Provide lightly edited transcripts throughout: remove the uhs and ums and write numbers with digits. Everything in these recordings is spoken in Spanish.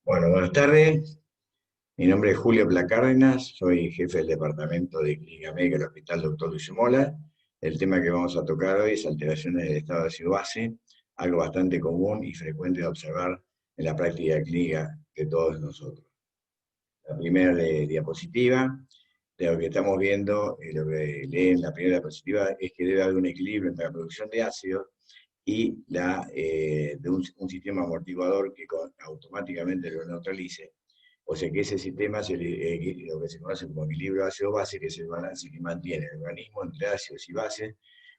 Bueno, buenas tardes. Mi nombre es Julio Placárdenas, soy jefe del Departamento de Clínica Médica del Hospital Dr. Luis Mola. El tema que vamos a tocar hoy es alteraciones del estado de ácido base, algo bastante común y frecuente de observar en la práctica clínica de todos nosotros. La primera diapositiva, de lo que estamos viendo, lo que leen en la primera diapositiva, es que debe haber un equilibrio entre la producción de ácido y de un sistema amortiguador que automáticamente lo neutralice. O sea que ese sistema es lo que se conoce como equilibrio ácido-base, que es el balance que mantiene el organismo entre ácidos y bases,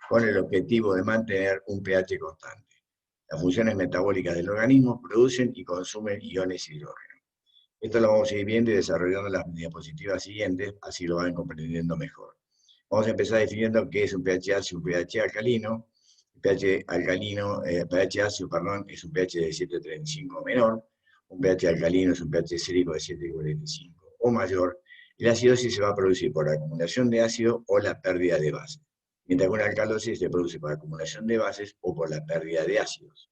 con el objetivo de mantener un pH constante. Las funciones metabólicas del organismo producen y consumen iones hidrógeno. Esto lo vamos a ir viendo y desarrollando en las diapositivas siguientes, así lo van comprendiendo mejor. Vamos a empezar definiendo qué es un pH ácido y un pH alcalino. El pH alcalino, pH ácido, perdón, es un pH de 7,35 o menor. Un pH alcalino es un pH sérico de 7,45 o mayor. Y la acidosis se va a producir por la acumulación de ácido o la pérdida de bases. Mientras que una alcalosis se produce por acumulación de bases o por la pérdida de ácidos.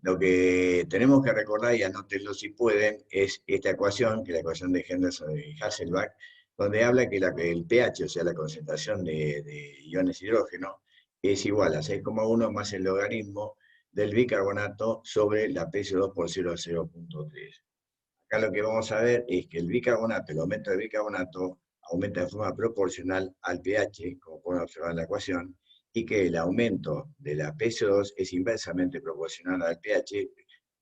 Lo que tenemos que recordar, y anótenlo si pueden, es esta ecuación, que es la ecuación de Henderson y Hasselbalch, donde habla que el pH, o sea, la concentración de iones hidrógeno, es igual a 6,1 más el logaritmo del bicarbonato sobre la PCO2 por 0,0.3. Acá lo que vamos a ver es que el bicarbonato, el aumento del bicarbonato, aumenta de forma proporcional al pH, como pueden observar en la ecuación, y que el aumento de la PCO2 es inversamente proporcional al pH,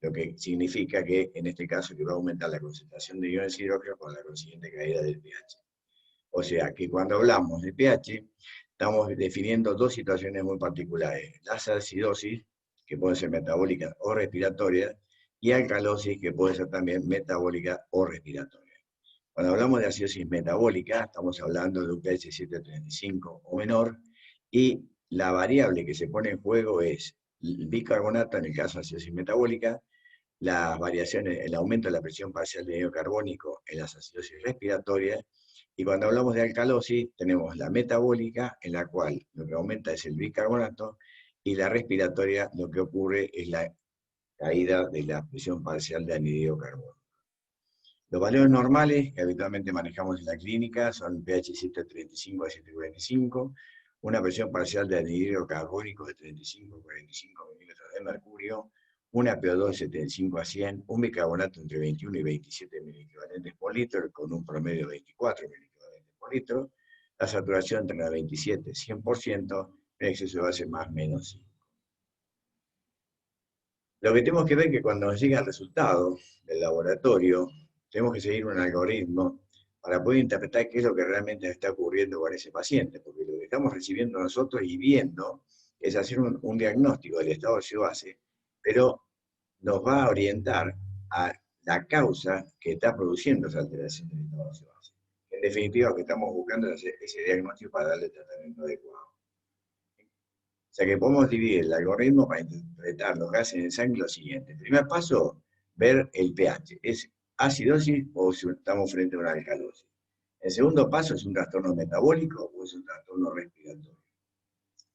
lo que significa que en este caso que va a aumentar la concentración de iones hidrógeno con la consiguiente caída del pH. O sea que cuando hablamos de pH, estamos definiendo dos situaciones muy particulares: las acidosis, que pueden ser metabólicas o respiratorias, y alcalosis, que puede ser también metabólica o respiratoria. Cuando hablamos de acidosis metabólica, estamos hablando de un pH 7,35 o menor, y la variable que se pone en juego es el bicarbonato, en el caso de acidosis metabólica, las variaciones, el aumento de la presión parcial de anhídrido carbónico en las acidosis respiratorias, y cuando hablamos de alcalosis, tenemos la metabólica, en la cual lo que aumenta es el bicarbonato, y la respiratoria, lo que ocurre es la caída de la presión parcial de anhídrido carbónico. Los valores normales que habitualmente manejamos en la clínica son pH 7,35 a 7,45, una presión parcial de anhídrido carbónico de 35-45 milímetros de mercurio, una PO2 de 75 a 100, un bicarbonato entre 21 y 27 miliequivalentes por litro, con un promedio de 24 miliequivalentes por litro, la saturación entre la 27 y 100%, el exceso de base más menos 5. Lo que tenemos que ver es que cuando nos llega el resultado del laboratorio, tenemos que seguir un algoritmo para poder interpretar qué es lo que realmente está ocurriendo con ese paciente, porque lo que estamos recibiendo nosotros y viendo es hacer un diagnóstico del estado de ácido base, pero nos va a orientar a la causa que está produciendo esa alteración del estado de ácido base. En definitiva, lo que estamos buscando es ese diagnóstico para darle el tratamiento adecuado. O sea que podemos dividir el algoritmo para interpretar los gases en el sangre lo siguiente. El primer paso, ver el pH. ¿Es acidosis o si estamos frente a una alcalosis? El segundo paso, ¿es un trastorno metabólico o es un trastorno respiratorio?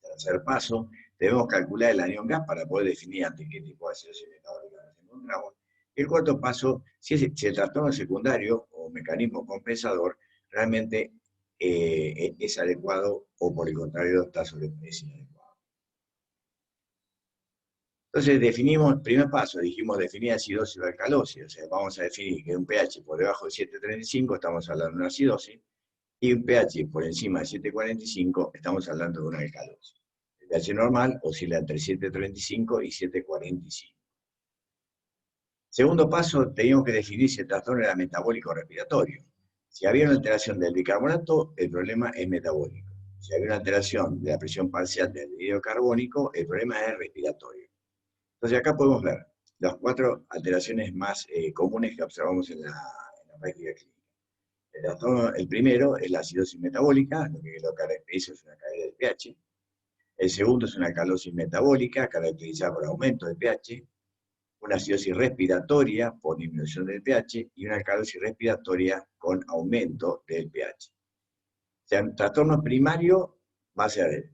El tercer paso, debemos calcular el anión gas para poder definir ante qué tipo de acidosis metabólica nos encontramos. El cuarto paso, si el trastorno secundario o mecanismo compensador realmente es adecuado o por el contrario está sobrepresionado. Entonces definimos, primer paso, dijimos definir acidosis o alcalosis, o sea, vamos a definir que un pH por debajo de 7,35 estamos hablando de una acidosis, y un pH por encima de 7,45 estamos hablando de una alcalosis. El pH normal oscila entre 7,35 y 7,45. Segundo paso, teníamos que definir si el trastorno era metabólico o respiratorio. Si había una alteración del bicarbonato, el problema es metabólico. Si había una alteración de la presión parcial del anhídrido carbónico, el problema es respiratorio. Entonces acá podemos ver las cuatro alteraciones más comunes que observamos en la práctica clínica. El primero es la acidosis metabólica, lo que lo caracteriza es una caída del pH. El segundo es una alcalosis metabólica, caracterizada por aumento del pH. Una acidosis respiratoria por disminución del pH y una alcalosis respiratoria con aumento del pH. O sea, un trastorno primario va a ser,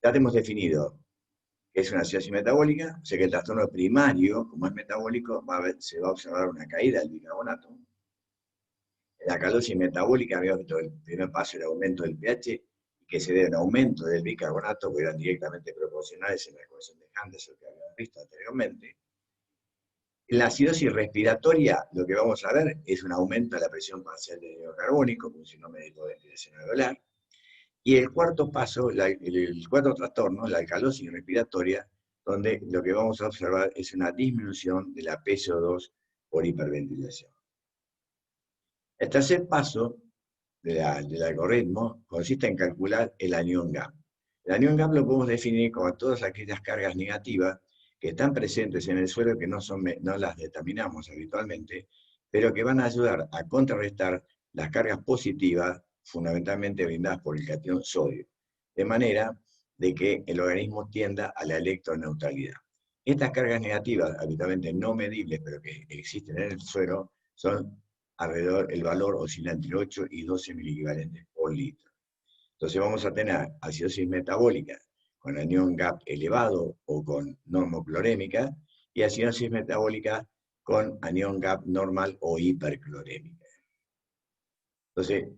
ya hemos definido es una acidosis metabólica, o sea que el trastorno primario, como es metabólico, se va a observar una caída del bicarbonato. La alcalosis metabólica, habíamos visto el primer paso, el aumento del pH, que se debe a un aumento del bicarbonato, que eran directamente proporcionales en la ecuación de Henderson que habíamos visto anteriormente. En la acidosis respiratoria, lo que vamos a ver es un aumento de la presión parcial de anhídrido carbónico, como si no me dijo ventilación alveolar. Y el cuarto paso, el cuarto trastorno, la alcalosis respiratoria, donde lo que vamos a observar es una disminución de la PCO2 por hiperventilación. El tercer paso del algoritmo consiste en calcular el anión gap. El anión gap lo podemos definir como todas aquellas cargas negativas que están presentes en el suelo que no las determinamos habitualmente, pero que van a ayudar a contrarrestar las cargas positivas, fundamentalmente brindadas por el catión sodio, de manera de que el organismo tienda a la electroneutralidad. Estas cargas negativas, habitualmente no medibles, pero que existen en el suelo, son alrededor, el valor oscila entre 8 y 12 miliequivalentes por litro. Entonces vamos a tener acidosis metabólica con anión GAP elevado o con normoclorémica, y acidosis metabólica con anión GAP normal o hiperclorémica. Entonces,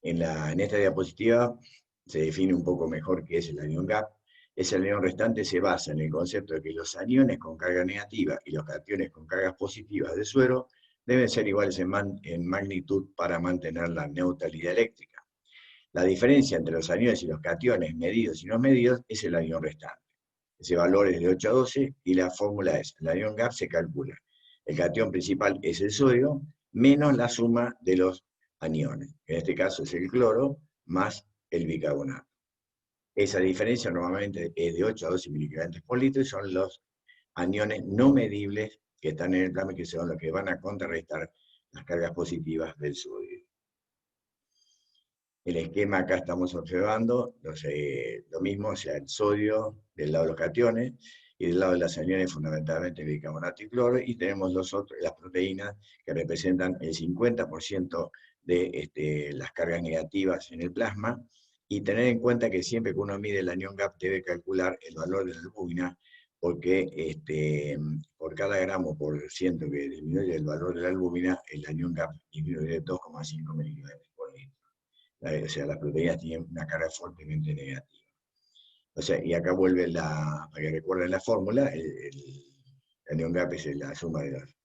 en esta diapositiva se define un poco mejor qué es el anión GAP. Ese anión restante se basa en el concepto de que los aniones con carga negativa y los cationes con cargas positivas del suero deben ser iguales en magnitud para mantener la neutralidad eléctrica. La diferencia entre los aniones y los cationes medidos y no medidos es el anión restante. Ese valor es de 8 a 12 y la fórmula es, el anión GAP se calcula. El catión principal es el sodio menos la suma de los aniones. En este caso es el cloro más el bicarbonato. Esa diferencia normalmente es de 8 a 12 miligramos por litro y son los aniones no medibles que están en el plasma, que son los que van a contrarrestar las cargas positivas del sodio. El esquema acá estamos observando, lo mismo, o sea, el sodio del lado de los cationes, y del lado de las aniones fundamentalmente el bicarbonato y cloro, y tenemos las proteínas que representan el 50% de las cargas negativas en el plasma, y tener en cuenta que siempre que uno mide el anión GAP debe calcular el valor de la albúmina, porque por cada gramo por ciento que disminuye el valor de la albúmina, el anión GAP disminuye 2,5 miligramos por litro. O sea, las proteínas tienen una carga fuertemente negativa. O sea, y acá vuelve para que recuerden la fórmula, el anión GAP es la suma de las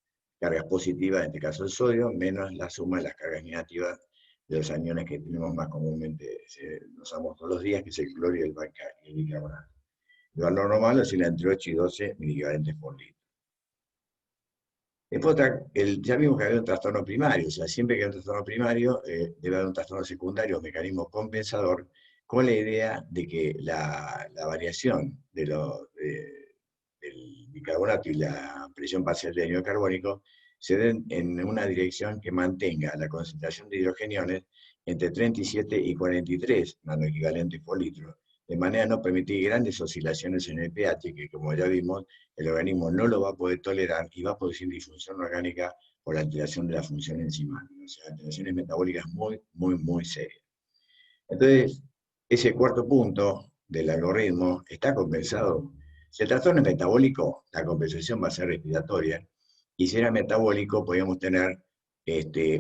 cargas positivas, en este caso el sodio, menos la suma de las cargas negativas de los aniones que tenemos más comúnmente, usamos todos los días, que es el cloro y el bicarbonato. El valor normal oscila entre 8 y 12 miligramos por litro. Después, ya vimos que había un trastorno primario, o sea, siempre que hay un trastorno primario, debe haber un trastorno secundario, un mecanismo compensador, con la idea de que la variación del bicarbonato y la presión parcial de anhídrido carbónico se den en una dirección que mantenga la concentración de hidrogeniones entre 37 y 43 nanoequivalentes por litro, de manera a no permitir grandes oscilaciones en el pH, que como ya vimos, el organismo no lo va a poder tolerar y va a producir disfunción orgánica por alteración de la función enzimática, o sea, alteraciones metabólicas muy, muy, muy serias. Entonces, ese cuarto punto del algoritmo está compensado. Si el trastorno es metabólico, la compensación va a ser respiratoria, y si era metabólico, podríamos tener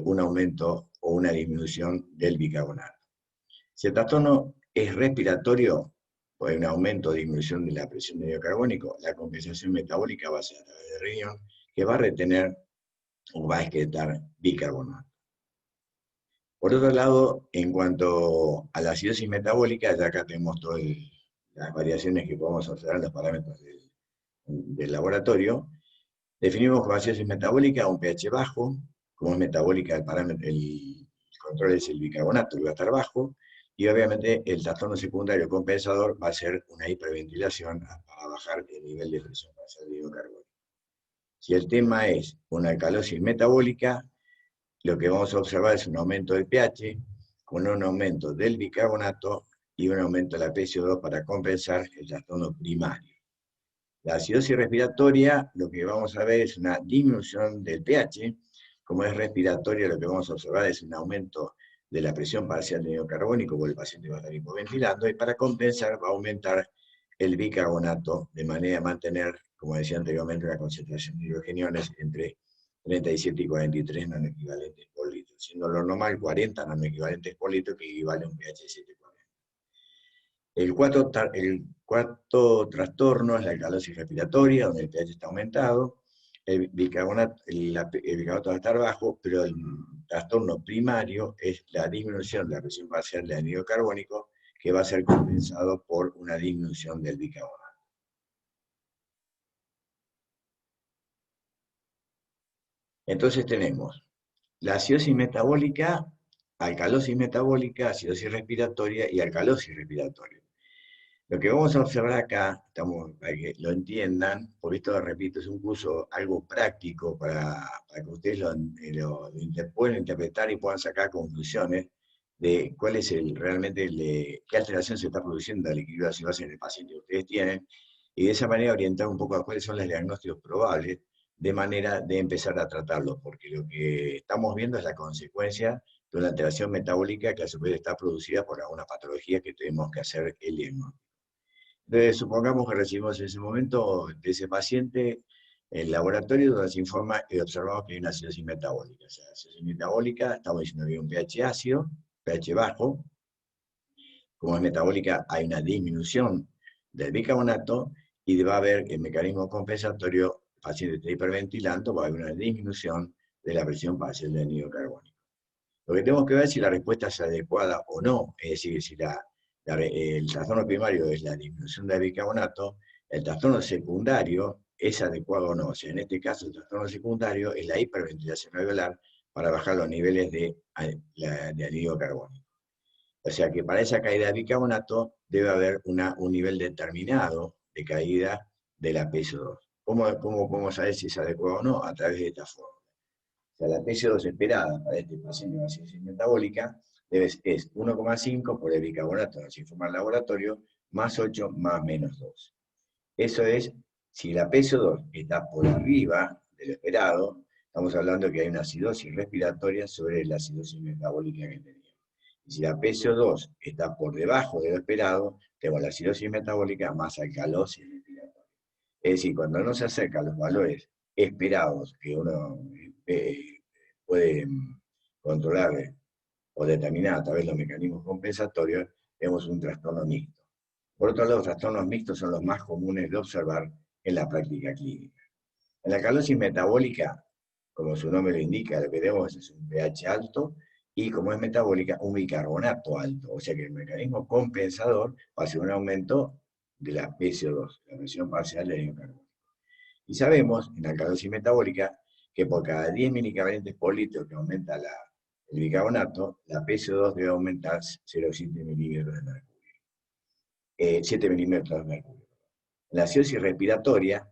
un aumento o una disminución del bicarbonato. Si el trastorno es respiratorio, pues hay un aumento o disminución de la presión de anhídrido carbónico, la compensación metabólica va a ser a través del riñón, que va a retener o va a excretar bicarbonato. Por otro lado, en cuanto a la acidosis metabólica, ya acá tenemos todas las variaciones que podemos observar en los parámetros del laboratorio. Definimos como acidosis metabólica un pH bajo, como es metabólica el control es el bicarbonato, que va a estar bajo, y obviamente el trastorno secundario compensador va a ser una hiperventilación para bajar el nivel de presión parcial de hidrocarburo. Si el tema es una alcalosis metabólica, lo que vamos a observar es un aumento del pH, con un aumento del bicarbonato y un aumento de la PCO2 para compensar el trastorno primario. La acidosis respiratoria, lo que vamos a ver es una disminución del pH. Como es respiratoria, lo que vamos a observar es un aumento de la presión parcial de anhídrido carbónico, porque el paciente va a estar hipoventilando, y para compensar va a aumentar el bicarbonato, de manera de mantener, como decía anteriormente, una concentración de hidrogeniones entre 37 y 43 nanoequivalentes por litro, siendo lo normal 40 nanoequivalentes por litro, que equivale a un pH 7,40. El cuarto trastorno es la alcalosis respiratoria, donde el pH está aumentado. El bicarbonato va a estar bajo, pero el trastorno primario es la disminución de la presión parcial de anhídrido carbónico, que va a ser compensado por una disminución del bicarbonato. Entonces tenemos la acidosis metabólica, alcalosis metabólica, acidosis respiratoria y alcalosis respiratoria. Lo que vamos a observar acá, para que lo entiendan, porque esto, repito, es un curso algo práctico para que ustedes puedan interpretar y puedan sacar conclusiones de cuál es realmente qué alteración se está produciendo al equilibrio ácido-base en el paciente que ustedes tienen, y de esa manera orientar un poco a cuáles son los diagnósticos probables, de manera de empezar a tratarlos, porque lo que estamos viendo es la consecuencia de una alteración metabólica que a su vez está producida por alguna patología que tenemos que hacer el diagnóstico. Entonces, supongamos que recibimos en ese momento de ese paciente el laboratorio donde se informa y observamos que hay una acidosis metabólica. O sea, acidosis metabólica, estamos diciendo que hay un pH ácido, pH bajo. Como es metabólica, hay una disminución del bicarbonato y va a haber el mecanismo compensatorio, el paciente está hiperventilando, va a haber una disminución de la presión parcial de anhídrido carbónico. Lo que tenemos que ver es si la respuesta es adecuada o no, es decir, si el trastorno primario es la disminución del bicarbonato, el trastorno secundario es adecuado o no. O sea, en este caso, el trastorno secundario es la hiperventilación alveolar para bajar los niveles de anhídrido carbónico. O sea que para esa caída de bicarbonato debe haber un nivel determinado de caída de la PSO2. ¿Cómo podemos saber si es adecuado o no? A través de esta forma. O sea, la PSO2 esperada para este paciente con acidosis metabólica es 1,5 por el bicarbonato, nos informa el laboratorio, más 8 más menos 2. Eso es, si la PSO2 está por arriba del esperado, estamos hablando que hay una acidosis respiratoria sobre la acidosis metabólica que teníamos. Y si la PSO2 está por debajo de lo esperado, tenemos la acidosis metabólica más alcalosis respiratoria. Es decir, cuando no se acerca a los valores esperados que uno puede controlar o determinar a través de los mecanismos compensatorios, tenemos un trastorno mixto. Por otro lado, los trastornos mixtos son los más comunes de observar en la práctica clínica. En la alcalosis metabólica, como su nombre lo indica, lo que tenemos es un pH alto y, como es metabólica, un bicarbonato alto. O sea que el mecanismo compensador va a ser un aumento de la PCO2, la presión parcial del anhídrido carbónico. Y sabemos, en la alcalosis metabólica, que por cada 10 milicarbonatos por litro que aumenta el bicarbonato, la PCO2 debe aumentar 0,7 milímetros de mercurio. 7 milímetros de mercurio. En la acidosis respiratoria,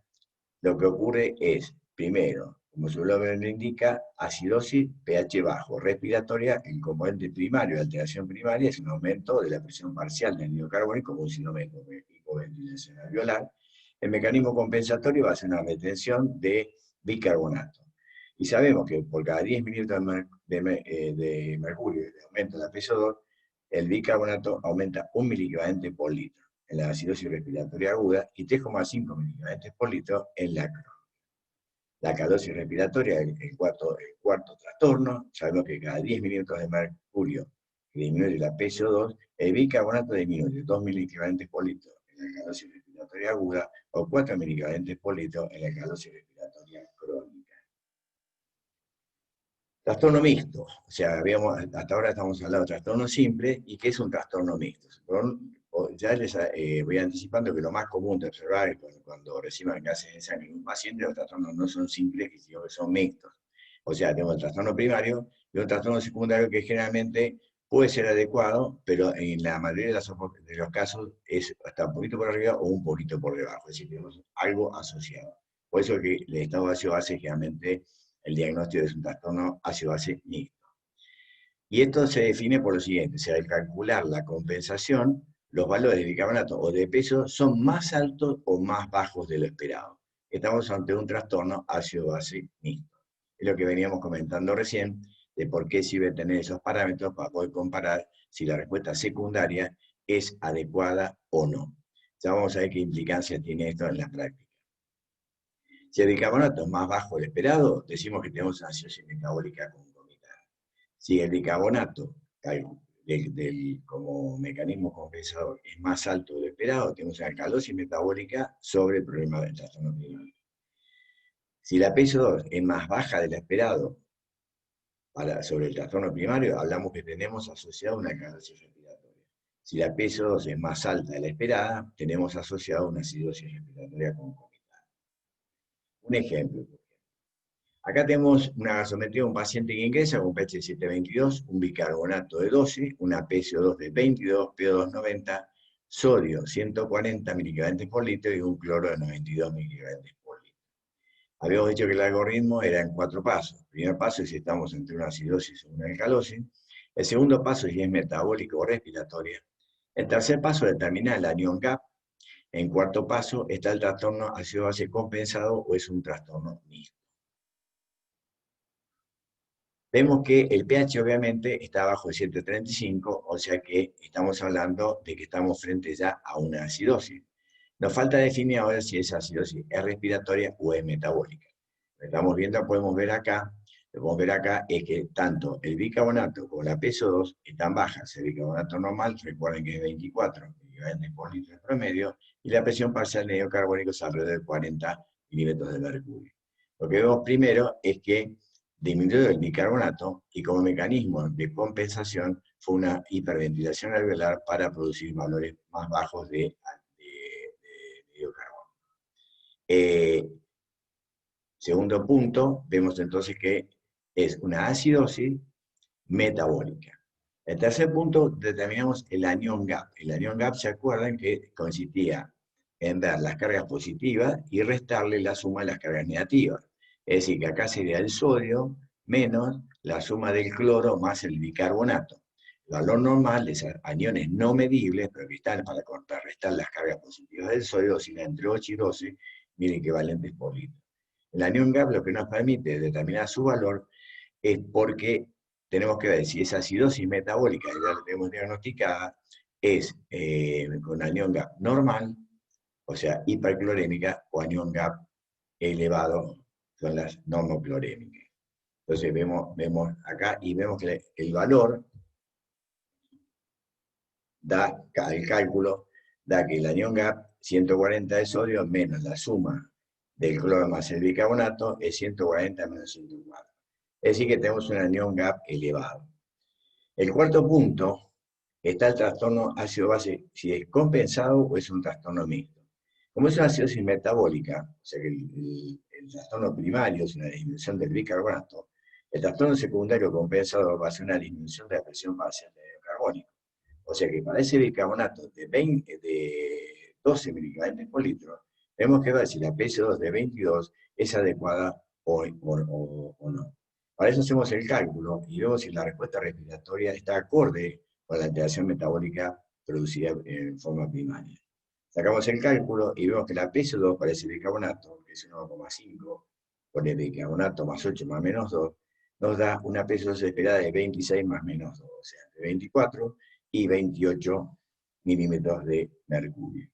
lo que ocurre es, primero, como su nombre lo indica, acidosis, pH bajo. Respiratoria, el componente primario, la alteración primaria, es un aumento de la presión parcial del anhídrido carbónico con un síndrome de hipoventilación alveolar. El mecanismo compensatorio va a ser una retención de bicarbonato. Y sabemos que por cada 10 mililitros de mercurio de aumento de la PSO2, el bicarbonato aumenta 1 miliequivalente por litro en la acidosis respiratoria aguda y 3,5 miliquivalentes por litro en la crónica. La alcalosis respiratoria, el cuarto trastorno, sabemos que cada 10 mililitros de mercurio que disminuye la PSO2, el bicarbonato disminuye 2 miliquivalentes por litro en la alcalosis respiratoria aguda o 4 miliquivalentes por litro en la alcalosis respiratoria crónica. Trastorno mixto, o sea, hasta ahora estamos hablando de trastorno simple, ¿y qué es un trastorno mixto? Ya les voy anticipando que lo más común de observar es cuando reciban gases de sangre en un paciente, los trastornos no son simples, sino que son mixtos. O sea, tenemos el trastorno primario y un trastorno secundario que generalmente puede ser adecuado, pero en la mayoría de los casos es hasta un poquito por arriba o un poquito por debajo, es decir, tenemos algo asociado. Por eso que el estado ácido-base generalmente el diagnóstico es un trastorno ácido-base mixto. Y esto se define por lo siguiente, o sea, al calcular la compensación, los valores de bicarbonato o de peso son más altos o más bajos de lo esperado. Estamos ante un trastorno ácido-base mixto. Es lo que veníamos comentando recién, de por qué sirve tener esos parámetros para poder comparar si la respuesta secundaria es adecuada o no. Ya vamos a ver qué implicancia tiene esto en la práctica. Si el bicarbonato es más bajo del esperado, decimos que tenemos una acidosis metabólica concomitante. Si el bicarbonato como mecanismo compensador es más alto del esperado, tenemos una alcalosis metabólica sobre el problema del trastorno primario. Si la PSO2 es más baja del esperado sobre el trastorno primario, hablamos que tenemos asociado una alcalosis respiratoria. Si la PSO2 es más alta de la esperada, tenemos asociado una acidosis respiratoria concomitante. Un ejemplo. Acá tenemos una gasometría de un paciente que ingresa con pH 722, un bicarbonato de 12, una PSO2 de 22, PO2 90, sodio 140 miligramos por litro y un cloro de 92 miligramos por litro. Habíamos dicho que el algoritmo era en 4 pasos. El primer paso es si estamos entre una acidosis o una alcalosis. El segundo paso es si es metabólico o respiratoria. El tercer paso determina el anion gap. En cuarto paso está el trastorno ácido-base compensado o es un trastorno mixto. Vemos que el pH obviamente está bajo de 735, o sea que estamos hablando de que estamos frente ya a una acidosis. Nos falta definir ahora si esa acidosis es respiratoria o es metabólica. Lo estamos viendo, podemos ver acá, lo que podemos ver acá es que tanto el bicarbonato como la PSO2 están bajas. El bicarbonato normal, recuerden que es 24 miligramos por litro en promedio, y la presión parcial de hidrocarbónico es alrededor de 40 milímetros de mercurio. Lo que vemos primero es que disminuyó el bicarbonato y como mecanismo de compensación fue una hiperventilación alveolar para producir valores más bajos de hidrocarbono. Segundo punto, vemos entonces que es una acidosis metabólica. El tercer punto, determinamos el anion gap. El anion gap, ¿se acuerdan que consistía en ver las cargas positivas y restarle la suma de las cargas negativas? Es decir, que acá sería el sodio menos la suma del cloro más el bicarbonato. El valor normal de esos aniones no medibles, pero que están para contrarrestar las cargas positivas del sodio, oscila entre 8 y 12 miliequivalentes por litro. El anion gap lo que nos permite determinar su valor es porque tenemos que ver si esa acidosis metabólica que ya la tenemos diagnosticada es con anion gap normal, o sea, hiperclorémica, o anion gap elevado, son las normoclorémicas. Entonces vemos acá y vemos que el valor da, el cálculo, da que el anion gap 140 de sodio menos la suma del cloro más el bicarbonato es 140 menos 104. Es decir que tenemos un anion gap elevado. El cuarto punto está el trastorno ácido-base, si es compensado o es un trastorno mixto. Como es una acidosis metabólica, o sea que el trastorno primario es una disminución del bicarbonato, el trastorno secundario compensado va a ser una disminución de la presión parcial de hidrocarbónico. O sea que para ese bicarbonato de 12 miligramos por litro, tenemos que ver si la PSO2 de 22 es adecuada o no. Para eso hacemos el cálculo y vemos si la respuesta respiratoria está acorde con la alteración metabólica producida en forma primaria. Sacamos el cálculo y vemos que la PSO2 para ese bicarbonato, que es 1,5, por el bicarbonato más 8 más menos 2, nos da una PSO2 esperada de 26 más menos 2, o sea, de 24 y 28 milímetros de mercurio.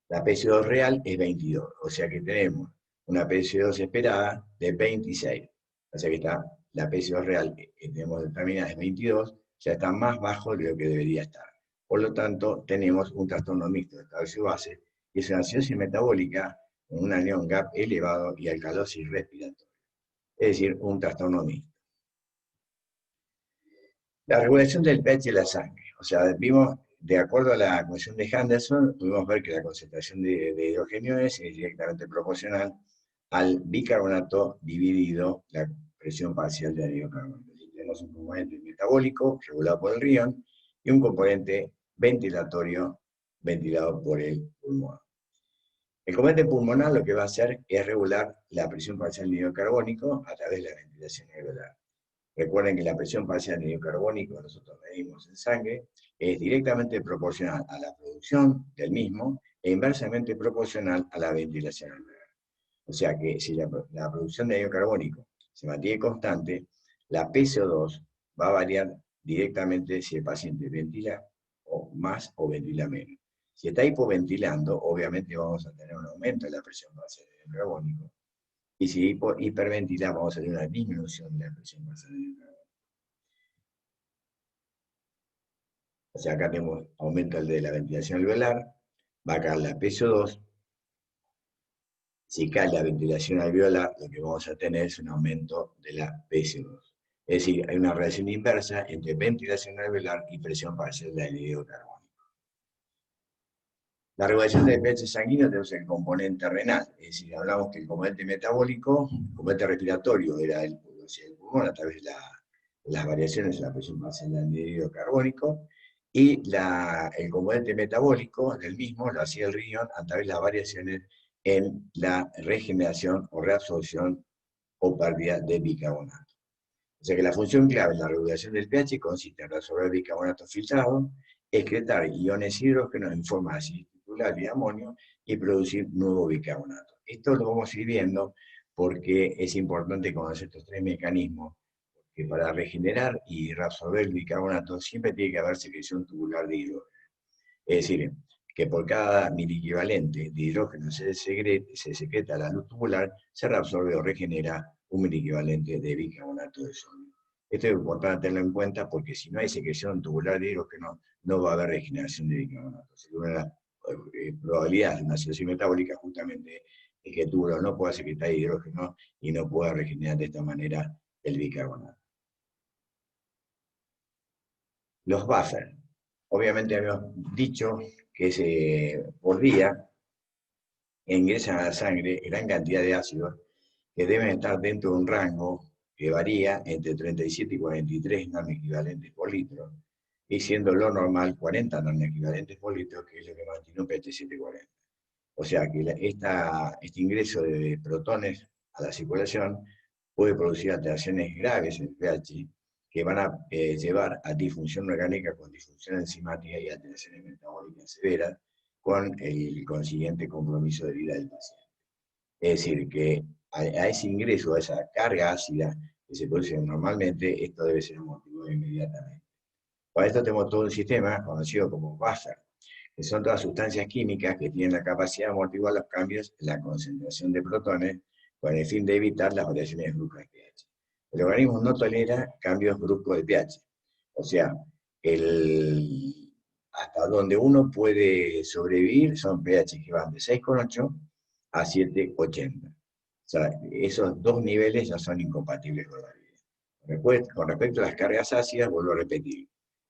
La PSO2 real es 22, o sea que tenemos una PSO2 esperada de 26. O sea que está, la PSO2 real que tenemos determinada es 22, ya está más bajo de lo que debería estar. Por lo tanto, tenemos un trastorno mixto de estado ácido-base, y es una acidosis metabólica con un anion gap elevado y alcalosis respiratoria. Es decir, un trastorno mixto. La regulación del pH de la sangre. O sea, vimos, de acuerdo a la ecuación de Henderson, pudimos ver que la concentración de hidrogeniones es directamente proporcional al bicarbonato dividido la presión parcial de hidrocarbónico. Tenemos un componente metabólico regulado por el riñón y un componente ventilatorio ventilado por el pulmón. El componente pulmonar lo que va a hacer es regular la presión parcial de hidrocarbónico a través de la ventilación alveolar. Recuerden que la presión parcial de hidrocarbónico que nosotros medimos en sangre es directamente proporcional a la producción del mismo e inversamente proporcional a la ventilación alveolar. O sea que si la producción de hidrocarbónico se mantiene constante, la PCO2 va a variar directamente si el paciente ventila o más o ventila menos. Si está hipoventilando, obviamente vamos a tener un aumento de la presión basal del anhídrido carbónico, y si hiperventila, vamos a tener una disminución de la presión basal del anhídrido carbónico. O sea, acá tenemos aumento el de la ventilación alveolar, va a caer la PSO2. Si cae la ventilación alveolar, lo que vamos a tener es un aumento de la PSO2. Es decir, hay una relación inversa entre ventilación alveolar y presión parcial del anhídrido carbónico. La regulación del pH sanguíneo tenemos el componente renal, es decir, hablamos que el componente metabólico, el componente respiratorio era el pulmón a través de las variaciones en la presión parcial del anhídrido carbónico, y el componente metabólico del mismo lo hacía el riñón a través de las variaciones en la regeneración o reabsorción o pérdida de bicarbonato. O sea que la función clave en la regulación del pH consiste en reabsorber bicarbonato filtrado, excretar iones hidrógenos en forma de ácido titular y amonio y producir nuevo bicarbonato. Esto lo vamos a ir viendo porque es importante conocer estos tres mecanismos, que para regenerar y reabsorber el bicarbonato siempre tiene que haber secreción tubular de hidrógeno. Es decir, que por cada miliequivalente de hidrógeno se secreta a la luz tubular, se reabsorbe o regenera un miliequivalente de bicarbonato de sodio. Esto es importante tenerlo en cuenta porque si no hay secreción tubular de hidrógeno, no va a haber regeneración de bicarbonato. Una de las probabilidades de una situación metabólica justamente es que el túbulo no pueda secretar hidrógeno y no pueda regenerar de esta manera el bicarbonato. Los buffers. Obviamente habíamos dicho que por día ingresan a la sangre gran cantidad de ácidos que deben estar dentro de un rango que varía entre 37 y 43 nanoequivalentes por litro, y siendo lo normal 40 nanoequivalentes por litro, que es lo que mantiene un pH 740. O sea que este ingreso de protones a la circulación puede producir alteraciones graves en el pH que van a llevar a disfunción orgánica con disfunción enzimática y alteraciones metabólicas severas, con el consiguiente compromiso de vida del paciente. Es decir, que a ese ingreso, a esa carga ácida que se produce normalmente, esto debe ser amortiguado inmediatamente. Para esto tenemos todo un sistema conocido como buffer, que son todas sustancias químicas que tienen la capacidad de amortiguar los cambios en la concentración de protones con el fin de evitar las variaciones bruscas de pH. El organismo no tolera cambios bruscos de pH. O sea, hasta donde uno puede sobrevivir son pH que van de 6,8 a 7,80. O sea, esos dos niveles ya son incompatibles con la vida. Con respecto a las cargas ácidas, vuelvo a repetir,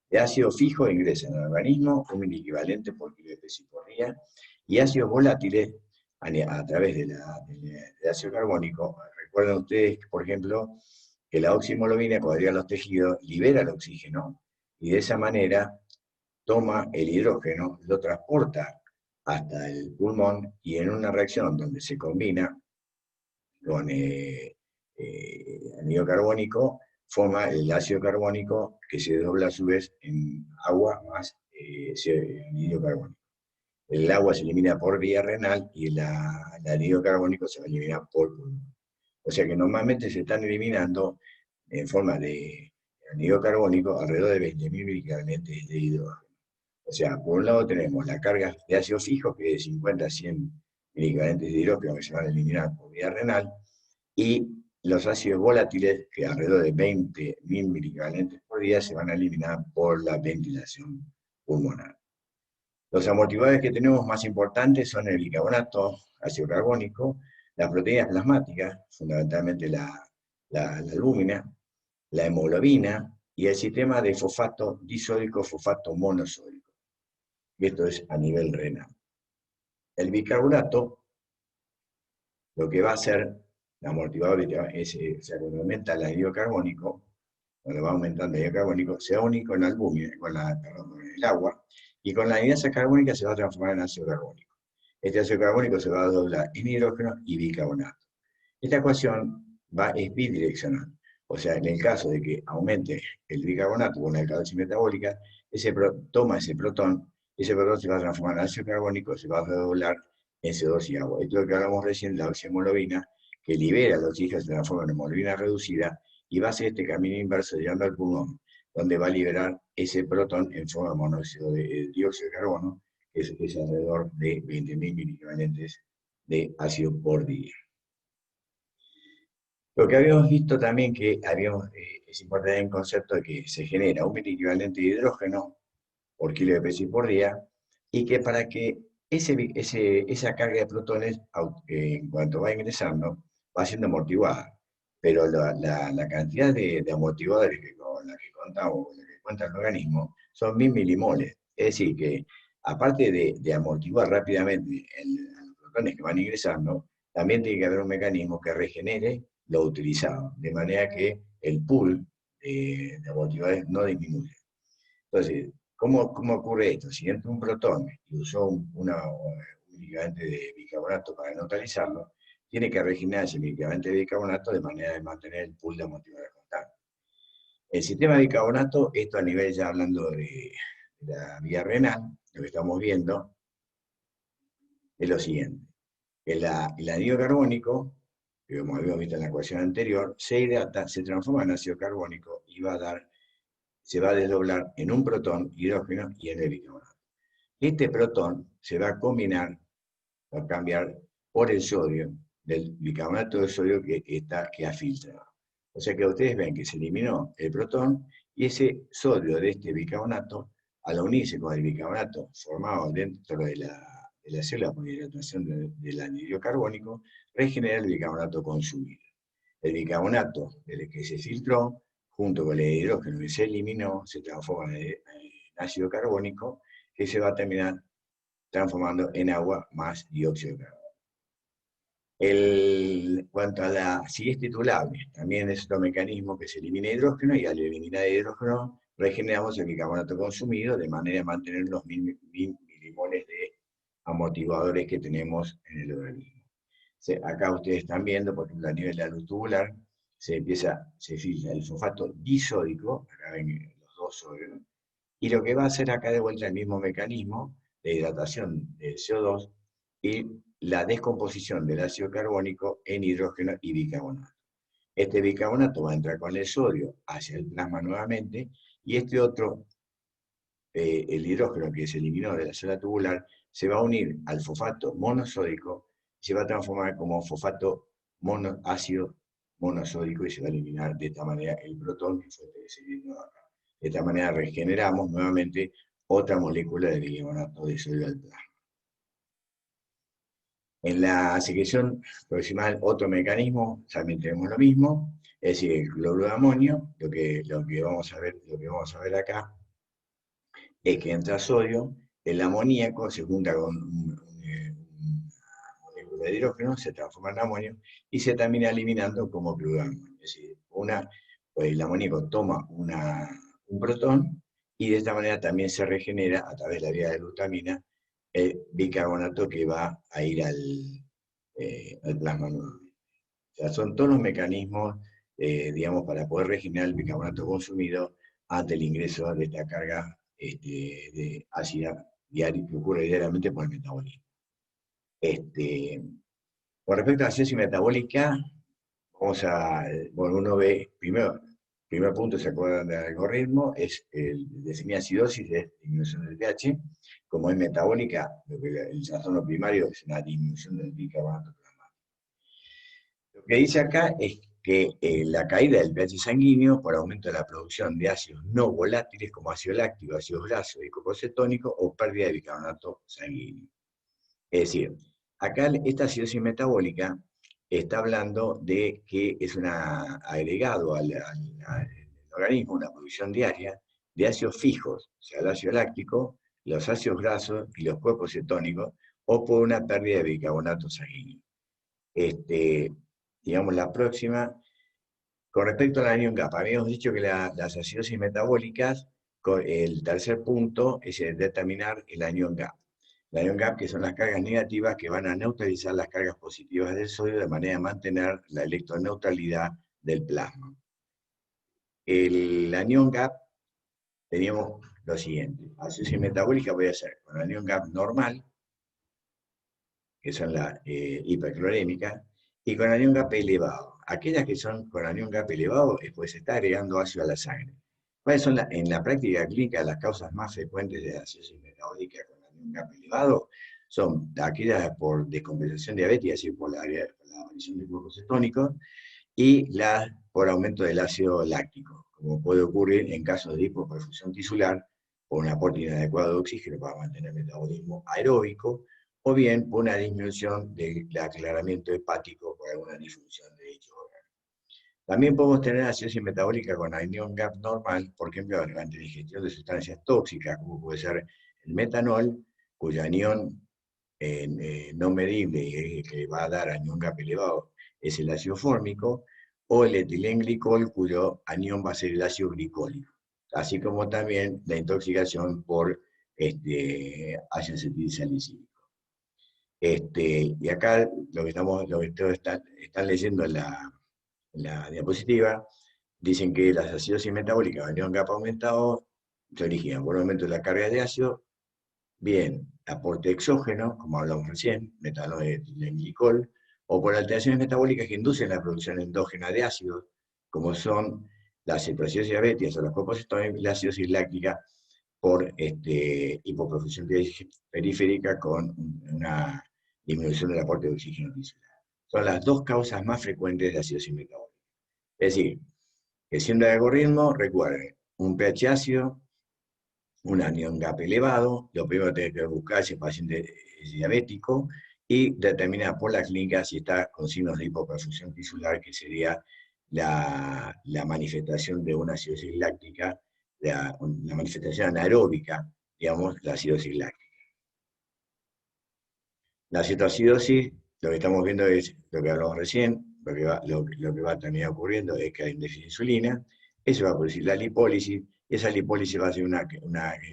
de ácido fijo ingresan al organismo un miliequivalente por kilo de peso por día, y ácidos volátiles a través de ácido carbónico. Recuerden ustedes, por ejemplo, que la oximoglobina, cuando llega a los tejidos, libera el oxígeno, y de esa manera toma el hidrógeno, lo transporta hasta el pulmón, y en una reacción donde se combina con anhídrido carbónico, forma el ácido carbónico que se dobla a su vez en agua más anhídrido carbónico. El agua se elimina por vía renal y el anhídrido carbónico se va a eliminar por pulmón. O sea que normalmente se están eliminando en forma de anhídrido carbónico alrededor de 20.000 milicarbonatos de hidrógeno. O sea, por un lado tenemos la carga de ácido fijo, que es de 50 a 100 milicarbonatos de hidrógeno que se van a eliminar por vía renal, y los ácidos volátiles, que alrededor de 20.000 milicarbonatos por día se van a eliminar por la ventilación pulmonar. Los amortiguadores que tenemos más importantes son el bicarbonato, ácido carbónico, las proteínas plasmáticas, fundamentalmente la albúmina, la hemoglobina y el sistema de fosfato disódico, fosfato monosódico. Y esto es a nivel renal. El bicarbonato lo que va a hacer, el amortiguador es, o sea, cuando aumenta el anhídrido carbónico, cuando va aumentando el anhídrido carbónico, se va a unir con la albúmina, con el agua, y con la anhidasa carbónica se va a transformar en ácido carbónico. Este ácido carbónico se va a doblar en hidrógeno y bicarbonato. Esta ecuación es bidireccional. O sea, en el caso de que aumente el bicarbonato con la alcalosis metabólica, toma ese protón se va a transformar en ácido carbónico, se va a redoblar en CO2 y agua. Esto es lo que hablamos recién, la oxihemoglobina, que libera el oxígeno, se transforma en hemoglobina reducida, y va a hacer este camino inverso llegando al pulmón, donde va a liberar ese protón en forma de monóxido de dióxido de carbono, es alrededor de 20.000 miliequivalentes de ácido por día. Lo que habíamos visto también que es importante el concepto de que se genera un miliequivalente de hidrógeno por kilo de peso y por día, y que para que esa carga de protones, en cuanto va ingresando, va siendo amortiguada. Pero la cantidad de amortiguadores con la que contamos, con la que cuenta el organismo, son 1000 milimoles. Es decir, que aparte de amortiguar rápidamente los protones que van ingresando, también tiene que haber un mecanismo que regenere lo utilizado, de manera que el pool de amortiguadores no disminuye. Entonces, ¿cómo ocurre esto? Si entra un protón y usó un ligadante de bicarbonato para neutralizarlo, tiene que regenerar ese ligadante de bicarbonato de manera de mantener el pool de amortiguadores constante. El sistema de bicarbonato, esto a nivel ya hablando de la vía renal, lo que estamos viendo es lo siguiente. El anhídrido carbónico, que como habíamos visto en la ecuación anterior, se hidrata, se transforma en ácido carbónico y se va a desdoblar en un protón, hidrógeno y en el bicarbonato. Este protón se va a combinar, va a cambiar por el sodio, del bicarbonato de sodio que ha filtrado. O sea que ustedes ven que se eliminó el protón y ese sodio de este bicarbonato, al unirse con el bicarbonato formado dentro de la célula por hidratación del anhídrido carbónico, regenera el bicarbonato consumido. El bicarbonato, desde que se filtró, junto con el hidrógeno que se eliminó, se transforma en ácido carbónico, que se va a terminar transformando en agua más dióxido de carbono. Cuanto a si es titulable, también es otro mecanismo que se elimina hidrógeno, y al eliminar hidrógeno regeneramos el bicarbonato consumido de manera de mantener los 1000 milimoles de amortiguadores que tenemos en el organismo. Acá ustedes están viendo, por ejemplo, a nivel de la luz tubular, se filtra el sulfato disódico, acá ven los dos sodios, y lo que va a hacer acá de vuelta el mismo mecanismo de hidratación del CO2 y la descomposición del ácido carbónico en hidrógeno y bicarbonato. Este bicarbonato va a entrar con el sodio hacia el plasma nuevamente, y este otro, el hidrógeno que se eliminó de la célula tubular, se va a unir al fosfato monosódico y se va a transformar como fosfato ácido monosódico, y se va a eliminar de esta manera el protón que fue el que se eliminó acá. De esta manera regeneramos nuevamente otra molécula de bicarbonato de sodio al plasma. En la secreción proximal, otro mecanismo, también tenemos lo mismo, es decir, el cloruro de amonio. Lo que vamos a ver acá es que entra sodio, el amoníaco se junta con una molécula de hidrógeno, se transforma en amonio y se termina eliminando como cloruro de amonio. Es decir, pues el amoníaco toma un protón, y de esta manera también se regenera a través de la vía de glutamina el bicarbonato que va a ir al plasma nuevamente. O sea, son todos los mecanismos, digamos, para poder regenerar el bicarbonato consumido ante el ingreso de esta carga de ácida diaria que ocurre diariamente por el metabolismo. Con respecto a la acidosis metabólica, uno ve, primer punto, se acuerdan del algoritmo, es definir acidosis, es disminución del pH. Como es metabólica, el trastorno primario es una disminución del bicarbonato plasmático. Lo que dice acá es que la caída del pH sanguíneo por aumento de la producción de ácidos no volátiles como ácido láctico, ácido graso y copocetónico, o pérdida de bicarbonato sanguíneo. Es decir, acá esta acidosis metabólica está hablando de que es un agregado al organismo, una producción diaria de ácidos fijos, o sea, el ácido láctico, los ácidos grasos y los cuerpos cetónicos, o por una pérdida de bicarbonato sanguíneo. Digamos, la próxima, con respecto al anión GAP, habíamos dicho que las acidosis metabólicas, el tercer punto es determinar el anión GAP. El anión GAP, que son las cargas negativas que van a neutralizar las cargas positivas del sodio de manera de mantener la electroneutralidad del plasma. El anión GAP, teníamos lo siguiente: acidosis metabólica voy a hacer con anión GAP normal, que son la hiperclorémica, y con anión GAP elevado. Aquellas que son con anión GAP elevado, pues se está agregando ácido a la sangre. ¿Cuáles son en la práctica clínica las causas más frecuentes de acidosis metabólica con anión GAP elevado son aquellas por descompensación diabética, es decir, por la aparición de grupos cetónicos, y las por aumento del ácido láctico, como puede ocurrir en casos de hipoperfusión tisular, por un aporte inadecuado de oxígeno para mantener el metabolismo aeróbico, o bien por una disminución del aclaramiento hepático por alguna disfunción de dicho órgano. También podemos tener acidosis metabólica con anión GAP normal, por ejemplo, ante la ingestión de sustancias tóxicas, como puede ser el metanol, cuyo anión no medible y que va a dar anión GAP elevado es el ácido fórmico, o el etilenglicol, cuyo anión va a ser el ácido glicólico, así como también la intoxicación por ácido acetilsalicílico. Y acá lo que todos están leyendo en la diapositiva, dicen que las acidosis metabólicas de anión GAP aumentado se originan por un aumento de la carga de ácido, bien aporte exógeno, como hablamos recién, metanol de etilenglicol, o por alteraciones metabólicas que inducen la producción endógena de ácidos, como son la cetoacidosis diabética o los copocetones y la acidosis láctica por hipoperfusión periférica con una disminución del aporte de oxígeno tisular. Son las dos causas más frecuentes de acidosis metabólica. Es decir, que siendo de algoritmo, recuerden, un pH ácido, un anión GAP elevado, lo primero que tiene que buscar si el paciente es diabético, y determinar por la clínica si está con signos de hipoperfusión tisular, que sería la manifestación de una acidosis láctica, la manifestación anaeróbica, digamos, la acidosis láctica. La cetoacidosis, lo que estamos viendo es lo que hablamos recién, lo que va a terminar ocurriendo es que hay un déficit de insulina, eso va a producir la lipólisis, esa lipólisis va a hacer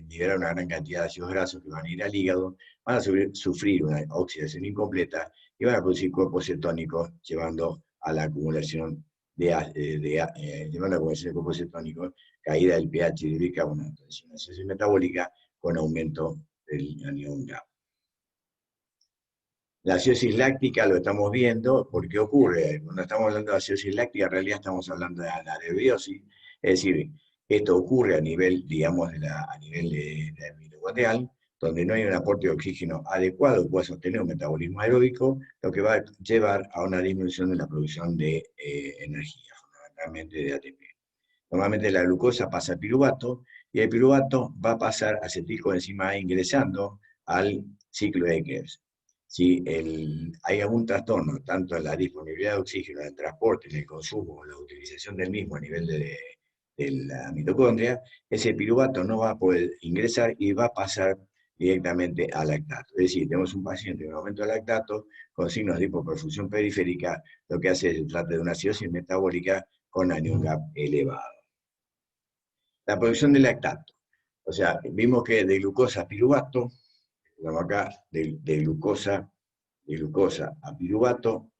liberar una gran cantidad de ácidos grasos que van a ir al hígado, van a sufrir una oxidación incompleta y van a producir cuerpos cetónicos, llevando a la acumulación de cuerpos cetónicos, caída del pH de bicarbonato, es una acidosis metabólica con aumento del anión GAP. La acidosis láctica lo estamos viendo, ¿por qué ocurre? Cuando estamos hablando de acidosis láctica, en realidad estamos hablando de anaerobiosis, es decir, esto ocurre a nivel, digamos, a nivel de mitocondrial, donde no hay un aporte de oxígeno adecuado que pueda sostener un metabolismo aeróbico, lo que va a llevar a una disminución de la producción de energía, fundamentalmente de ATP. Normalmente la glucosa pasa al piruvato, y el piruvato va a pasar a acetilcoenzima A ingresando al ciclo de Krebs. Si hay algún trastorno, tanto en la disponibilidad de oxígeno, en el transporte, en el consumo, o la utilización del mismo a nivel de la mitocondria, ese piruvato no va a poder ingresar y va a pasar directamente al lactato. Es decir, tenemos un paciente con aumento de lactato, con signos de hipoperfusión periférica, lo que hace es que se trata de una acidosis metabólica con anión GAP elevado. La producción de lactato. O sea, vimos que de glucosa a piruvato, acá, de glucosa a piruvato,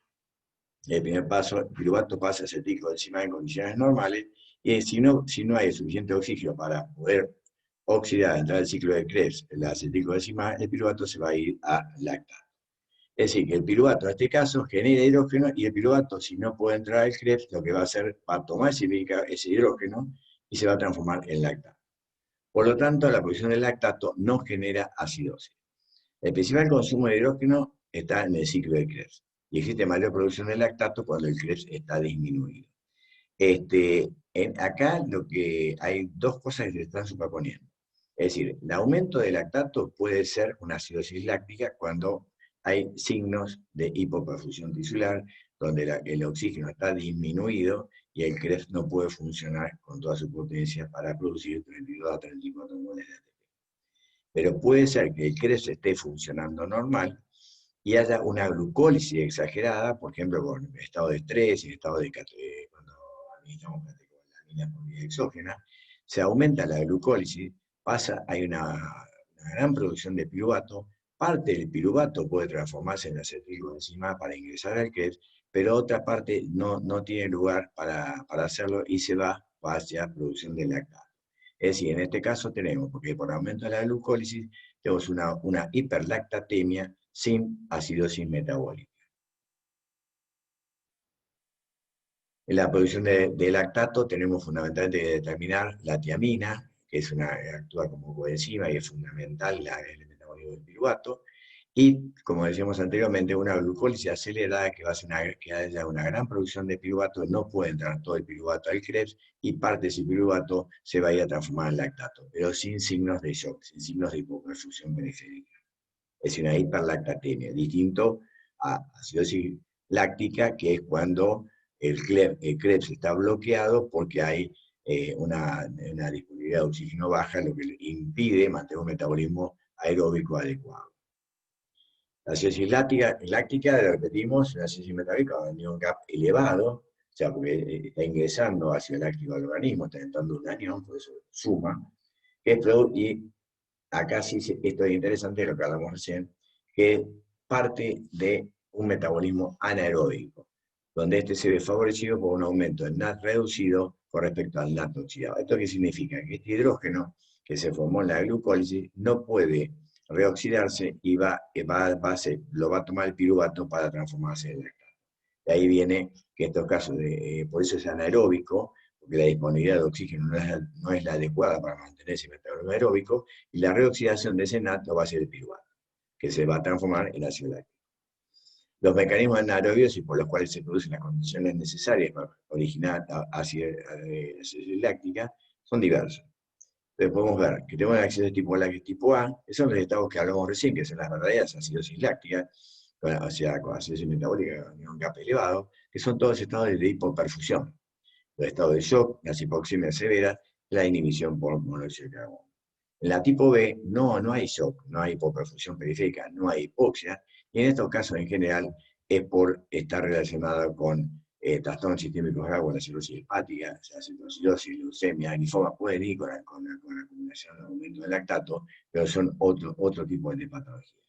el primer paso, el piruvato pasa a acetilcoenzima en condiciones normales, y si no hay suficiente oxígeno para poder oxidar, entrar al ciclo de Krebs, la acetilcoenzima, el piruvato se va a ir a lactato. Es decir, que el piruvato en este caso genera hidrógeno, y el piruvato, si no puede entrar al Krebs, lo que va a hacer, va a tomar ese hidrógeno y se va a transformar en lactato. Por lo tanto, la producción de lactato no genera acidosis. El principal consumo de hidrógeno está en el ciclo de Krebs, y existe mayor producción de lactato cuando el Krebs está disminuido. Acá hay dos cosas que se están superponiendo. Es decir, el aumento de lactato puede ser una acidosis láctica cuando hay signos de hipoperfusión tisular, donde el oxígeno está disminuido y el Krebs no puede funcionar con toda su potencia para producir 32 a 34 moles de ATP. Pero puede ser que el Krebs esté funcionando normal y haya una glucólisis exagerada, por ejemplo, con estado de estrés, en estado de cuando administramos catecolaminas por vía exógena, se aumenta la glucólisis, hay una gran producción de piruvato, parte del piruvato puede transformarse en acetilcoenzima para ingresar al Krebs, pero otra parte no tiene lugar para hacerlo y se va hacia producción de lactato. Es decir, en este caso tenemos, porque por aumento de la glucólisis, tenemos una hiperlactatemia sin acidosis metabólica. En la producción de lactato tenemos fundamentalmente que determinar la tiamina, que actúa como coenzima y es fundamental en el metabolismo digo, del piruvato, y, como decíamos anteriormente, una glucólisis acelerada que va a hacer que haya una gran producción de piruvato, no puede entrar todo el piruvato al Krebs, y parte de ese piruvato se va a ir a transformar en lactato, pero sin signos de shock, sin signos de hipoperfusión periférica. Es decir, una hiperlactatemia, distinto a acidosis láctica, que es cuando el Krebs está bloqueado porque hay una disponibilidad de oxígeno baja, lo que impide mantener un metabolismo aeróbico adecuado. La acidosis láctica, repetimos, una acidosis metabólica con anión GAP elevado, o sea, porque está ingresando ácido láctico al organismo, está entrando un anión, por eso suma, y acá sí, esto es interesante, lo que hablamos recién, que parte de un metabolismo anaeróbico, donde este se ve favorecido por un aumento del NAT reducido con respecto al NAT oxidado. ¿Esto qué significa? Que este hidrógeno que se formó en la glucólisis no puede reoxidarse y lo va a tomar el piruvato para transformarse en lactato. De ahí viene que en estos casos, por eso es anaeróbico, porque la disponibilidad de oxígeno no es la adecuada para mantener ese metabolismo aeróbico, y la reoxidación de ese NAT lo va a hacer el piruvato, que se va a transformar en ácido láctico. Los mecanismos anaerobios y por los cuales se producen las condiciones necesarias para originar ácido láctica son diversos. Entonces podemos ver que tenemos acidosis tipo A, que son los estados que hablamos recién, que son las verdaderas acidosis lácticas, o sea, con acidosis metabólica con GAP elevado, que son todos estados de hipoperfusión. Los estados de shock, la hipoxemia severa, la inhibición por monóxido de carbono. En la tipo B no hay shock, no hay hipoperfusión periférica, no hay hipoxia, y en estos casos en general es por estar relacionado con trastornos sistémicos graves, la cirrosis hepática, o sea, cetoacidosis, leucemia, linfoma, pueden ir con la acumulación de aumento de lactato, pero son otro tipo de patologías.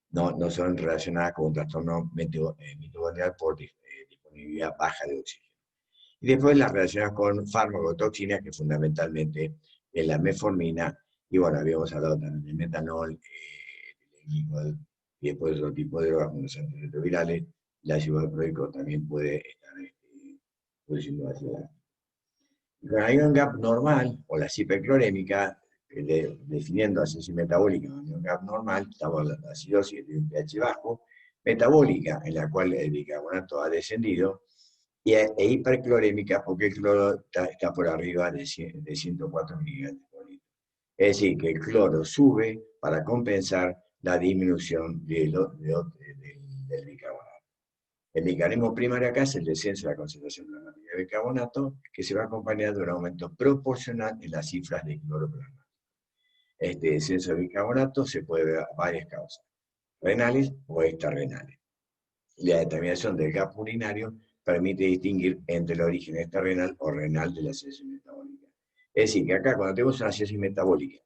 No son relacionadas con un trastorno mitocondrial por disponibilidad baja de oxígeno. Y después las relacionadas con farmacotoxinas, que fundamentalmente es la metformina, y bueno, habíamos hablado también del metanol, y después otro tipo de drogas, como los antirretrovirales, el ácido valproico también puede estar produciendo ácido láctico. Con la ion gap normal, o la hiperclorémica, definiendo acidosis metabólica con ion gap normal, estamos hablando de acidosis de un pH bajo, metabólica, en la cual el bicarbonato ha descendido, e hiperclorémica porque el cloro está por arriba de 104 miligramos por litro. Es decir, que el cloro sube para compensar la disminución del bicarbonato. El mecanismo primario acá es el descenso de la concentración plasmática de bicarbonato, que se va a acompañar de un aumento proporcional en las cifras de cloro plasmático. Este descenso de bicarbonato se puede ver a varias causas, renales o extrarrenales. La determinación del GAP urinario permite distinguir entre el origen extrarrenal o renal de la acidosis metabólica. Es decir, que acá cuando tenemos una acidosis metabólica,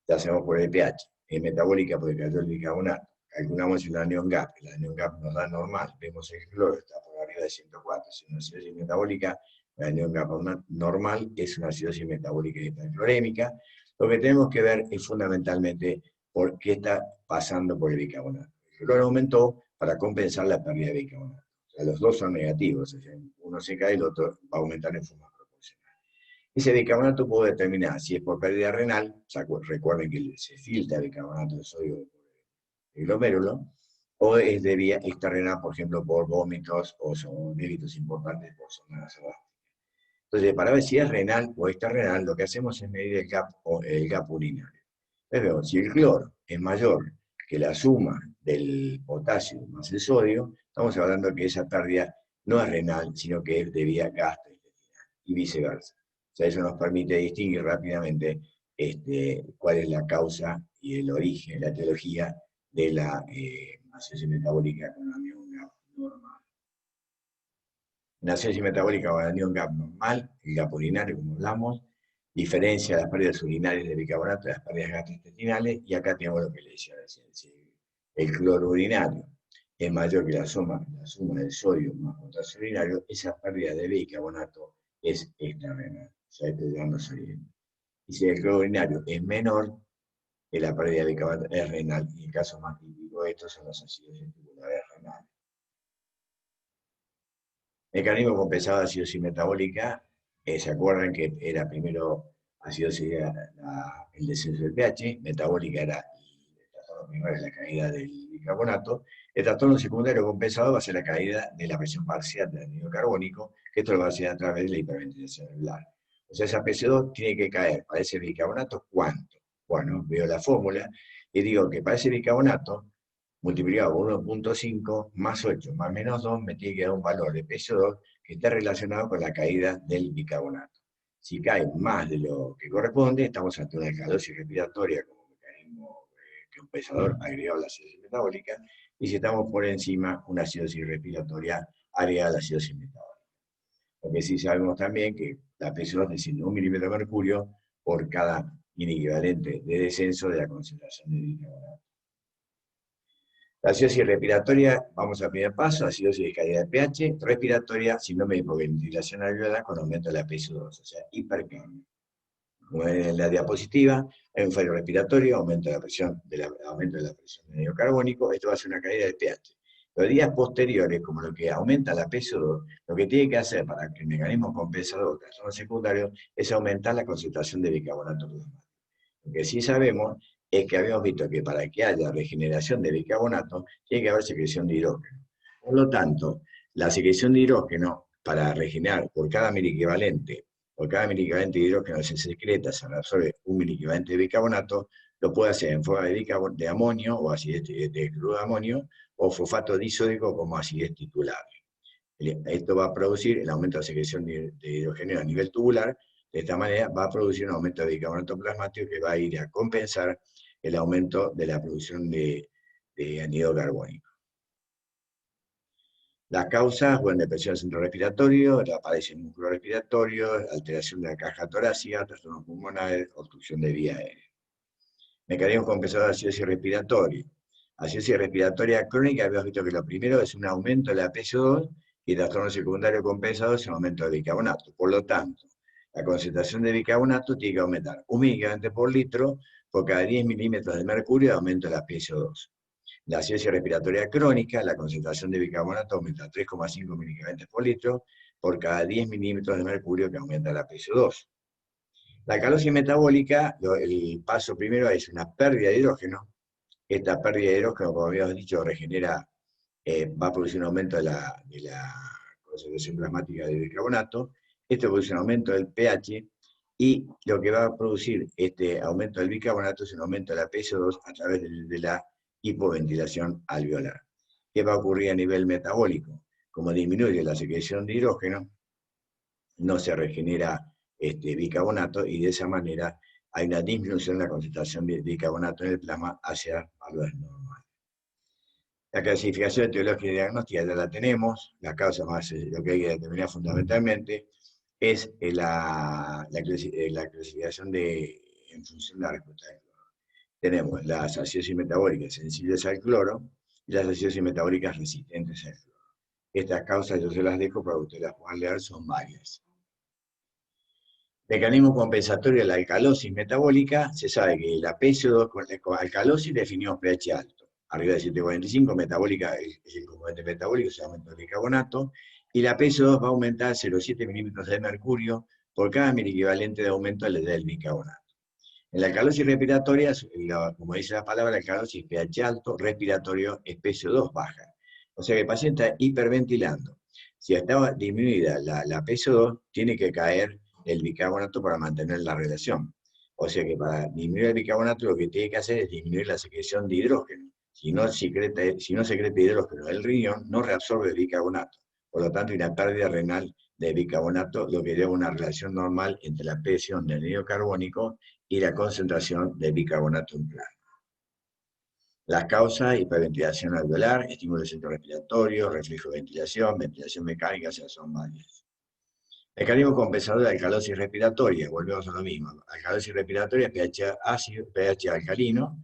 ya hacemos por el pH, es metabólica porque cayó el bicarbonato, calculamos el anión GAP, el anión GAP nos da normal, vemos el cloro está por arriba de 104, si es una acidosis metabólica, el anión GAP normal es una acidosis metabólica hiperclorémica. Lo que tenemos que ver es fundamentalmente por qué está pasando por el bicarbonato. El cloro aumentó para compensar la pérdida de bicarbonato. O sea, los dos son negativos, o sea, uno se cae y el otro va a aumentar en forma proporcional. Ese bicarbonato puede determinar si es por pérdida renal, o sea, recuerden que se filtra el bicarbonato de sodio por el glomérulo, o es de vía extrarrenal, por ejemplo, por vómitos o son delitos importantes por sonadas gástricas. Entonces, para ver si es renal o extrarrenal, lo que hacemos es medir el GAP urinario. Pero si el cloro es mayor que la suma del potasio más el sodio, estamos hablando de que esa pérdida no es renal, sino que es de vía gastrointestinal, y viceversa. O sea, eso nos permite distinguir rápidamente cuál es la causa y el origen, la etiología de la acidosis metabólica con anión GAP normal. La acidosis metabólica con anión GAP normal, el GAP urinario, como hablamos, diferencia las pérdidas urinarias de bicarbonato de las pérdidas gastrointestinales, y acá tenemos lo que le decía recién, el cloro urinario es mayor que la suma del sodio más potasio urinario, esa pérdida de bicarbonato es extrarrenal, o sea, estoy dando saliendo. Y si el cloro urinario es menor, la pérdida de bicarbonato es renal, y el caso más típico de estos son las acidosis tubulares renales. Mecanismo compensado de acidosis metabólica, ¿se acuerdan que era primero acidosis, el descenso del pH, metabólica era el trastorno menor es la caída del bicarbonato. El trastorno secundario compensado va a ser la caída de la presión parcial del anhídrido carbónico, que esto lo va a hacer a través de la hiperventilación celular. O sea, esa PC2 tiene que caer para ese bicarbonato, ¿cuánto? Bueno, veo la fórmula y digo que para ese bicarbonato, multiplicado por 1.5 más 8 más menos 2, me tiene que dar un valor de PC2 que está relacionado con la caída del bicarbonato. Si cae más de lo que corresponde, estamos ante una alcalosis respiratoria como mecanismo compensador agregado a la acidosis metabólica, y si estamos por encima, una acidosis respiratoria agregada a la acidosis metabólica. Porque sí sabemos también que la presión desciende 1 milímetro de mercurio por cada inequivalente de descenso de la concentración de bicarbonato. La acidosis respiratoria, vamos al primer paso, acidosis de caída de pH, respiratoria, síndrome de hipoventilación alveolar con aumento de la PSO2, o sea, hipercambio. Como en la diapositiva, hay un fallo respiratorio, aumento de la presión del anhídrido carbónico, esto va a ser una caída de pH. Los días posteriores, como lo que aumenta la PSO2, lo que tiene que hacer para que el mecanismo compensador de trastorno secundario es aumentar la concentración de bicarbonato plasmático. Lo que sí sabemos es que habíamos visto que para que haya regeneración de bicarbonato, tiene que haber secreción de hidrógeno. Por lo tanto, la secreción de hidrógeno, para regenerar por cada miliequivalente de hidrógeno se secreta, se reabsorbe 1 miliequivalente de bicarbonato, lo puede hacer en forma de amonio o acidez de cloruro de amonio, o fosfato disódico como acidez titulable. Esto va a producir el aumento de la secreción de hidrógeno a nivel tubular. De esta manera va a producir un aumento de bicarbonato plasmático que va a ir a compensar el aumento de la producción de anhídrido carbónico. Las causas, bueno, depresión del centro respiratorio, la parálisis del músculo respiratorio, alteración de la caja torácica, trastornos pulmonares, obstrucción de vía aérea. Mecanismos compensadores de acidosis respiratoria. Acidosis respiratoria crónica, habíamos visto que lo primero es un aumento de la PSO2 y el trastorno secundario compensado es un aumento de bicarbonato. Por lo tanto, la concentración de bicarbonato tiene que aumentar 1 miligramo por litro por cada 10 milímetros de mercurio de aumento de la PSO2. La acidosis respiratoria crónica, la concentración de bicarbonato aumenta a 3,5 miligramos por litro por cada 10 milímetros de mercurio que aumenta la PSO2. La alcalosis metabólica, el paso primero es una pérdida de hidrógeno. Esta pérdida de hidrógeno, como habíamos dicho, regenera, va a producir un aumento de la concentración plasmática de bicarbonato. Esto produce un aumento del pH, y lo que va a producir este aumento del bicarbonato es un aumento de la PSO2 a través de la hipoventilación alveolar. ¿Qué va a ocurrir a nivel metabólico? Como disminuye la secreción de hidrógeno, no se regenera bicarbonato, y de esa manera hay una disminución de la concentración de bicarbonato en el plasma hacia valores normales. La clasificación etiológica y diagnóstica ya la tenemos. La causa más, lo que hay que determinar fundamentalmente, es la clasificación en función de la respuesta del cloro. Tenemos las acidosis metabólicas sensibles al cloro y las acidosis metabólicas resistentes al cloro. Estas causas yo se las dejo para que ustedes las puedan leer, son varias. Mecanismo compensatorio de la alcalosis metabólica, se sabe que la PSO2 con alcalosis definimos pH alto. Arriba de 7,45, metabólica es el componente metabólico, se aumenta el bicarbonato, y la PSO2 va a aumentar 0,7 milímetros de mercurio por cada miliequivalente de aumento del bicarbonato. En la alcalosis respiratoria, como dice la palabra, alcalosis pH alto, respiratorio es PSO2 baja. O sea que el paciente está hiperventilando. Si estaba disminuida la PSO2, tiene que caer el bicarbonato para mantener la relación. O sea que para disminuir el bicarbonato lo que tiene que hacer es disminuir la secreción de hidrógeno. Si no secreta hidrógeno del riñón, no reabsorbe el bicarbonato. Por lo tanto, hay una pérdida renal de bicarbonato, lo que lleva a una relación normal entre la presión del anhídrido carbónico y la concentración de bicarbonato en plasma. Las causas: hiperventilación alveolar, estímulo del centro respiratorio, reflejo de ventilación mecánica, o sea, son varias. Mecanismo compensador de alcalosis respiratoria, volvemos a lo mismo. Alcalosis respiratoria, pH ácido, pH alcalino,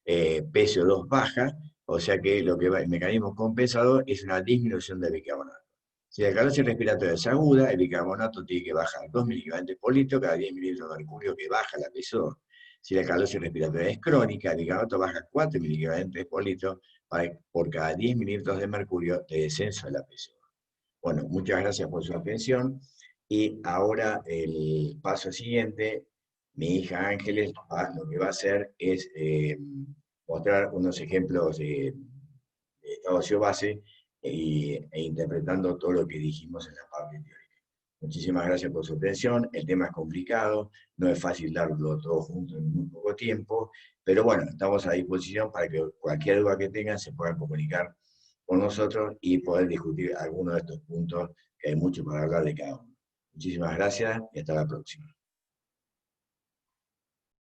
PSO2 baja, o sea que el mecanismo compensador es una disminución de bicarbonato. Si la alcalosis respiratoria es aguda, el bicarbonato tiene que bajar 2 miligramos por litro cada 10 mililitros de mercurio que baja la PSO2. Si la alcalosis respiratoria es crónica, el bicarbonato baja 4 miligramos por litro por cada 10 mililitros de mercurio de descenso de la PSO2. Bueno, muchas gracias por su atención. Y ahora el paso siguiente, mi hija Ángeles lo que va a hacer es mostrar unos ejemplos de estado base e interpretando todo lo que dijimos en la parte teórica. Muchísimas gracias por su atención. El tema es complicado, no es fácil darlo todo junto en muy poco tiempo, pero bueno, estamos a disposición para que cualquier duda que tengan se puedan comunicar con nosotros y poder discutir algunos de estos puntos, que hay mucho para hablar de cada uno. Muchísimas gracias y hasta la próxima.